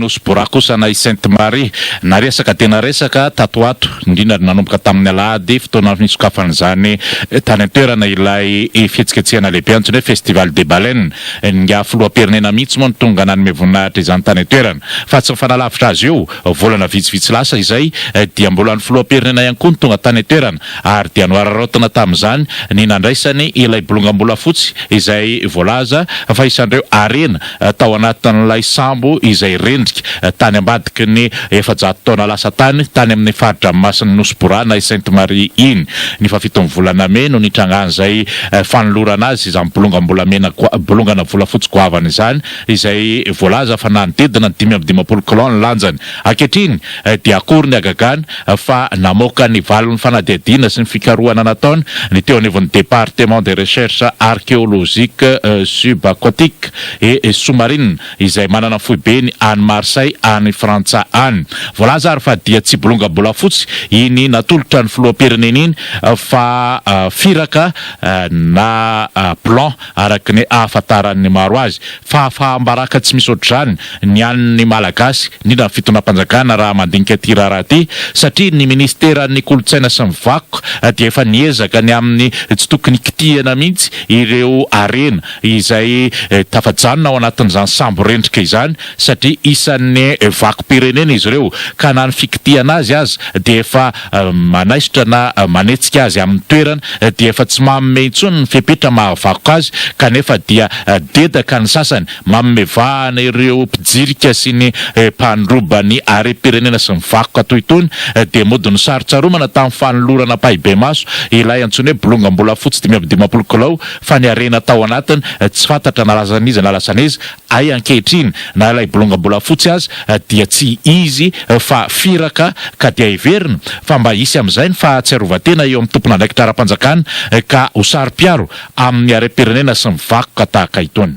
Nosy kosa i Sainte Marie na resaka tena resaka tatoato indrindra nanomboka tamin'ny alahady fotoana nisokafan'izany tany an-toerana ilay fihetsiketsehana lehibe antsoina hoe festival des baleines nga filoam-pirenena mihitsy moa ny tonga nanome voninahitra izany tany an-toerana fa tsy mifanalavitra azy io volana vitsivitsy lasa izay dia mbola ny filoam-pirenena ihany koa ny tonga tany an-toerana ary dia noararaotana tamin'izany ny nandraisany ilay bolongambola fotsy izay voalaza fa isandreo arena tao anatin'ilay sambo izay rendrika tany ambadiky ny 700 taona lasa tany amin'ny faritra masiny Nosy-Borana i Sainte Marie iny ny fafitony volana me no nitrangana izay fanolorana azy izany bolongana volafotsy goavana izany izay voalaza fa nanodidina 520 kilôna lanjany ankehitriny dia akory ny agagana fa namoaka ny valiny fanadihadiana sy ny fikarohana nataony ny teo anivon'ny département de recherche archéologique subaquatique et sous-marine izay manana foibe ny any Marseille any Frantsa any voalaza ary fa dia tsy bolongambola fotsy iny natolotra ny filoam-pirenena iny fa firaka na plan araky ny ahafantaran'ny maro azy fa fahambaraka tsy misy ohatr'izany ny an'ny malagasy indrindra ny fitonam-panjakana raha mandinika ty raharaha ty satria ny ministeran'ny kolotsaina sy ny vakoka dia efa niezaka ny amin'ny tsy tokony kitihana mihitsy ireo arena izay tafajanona ao anatin'izany sambo rendrika izany satria isan'ny vakom-pirenena izy ireo ka na ny fikitihana azy dia efa manaisitra na manetsika azy amin'ny toerana dia efa tsy manome intsony ny fepetra mahavakoka azy kanefa dia dedaka ny sasany mamevahana ireo mpijirika sy ny mpandrobany are-pirenena sy ny vakoka toy itony dia mody ny saritsaromana tamin'ny fanolorana pahibe maso ilay antsony hoe bolongambola fotsy 520 kilao fa ny arena tao anatiny tsy fantatra nalazan'izy nalasan'izy ay ankehitriny na ilay bolongambola fotsy azy dia tsy izy fa firaka ka dia iverina fa mba hisy amin'izay ny fahatsiarovatena eo amin'ny tompon'andraikitra ara-panjakana ka ho sary-piaro amin'ny are-pirenena sy ny vakoka tahaka itony.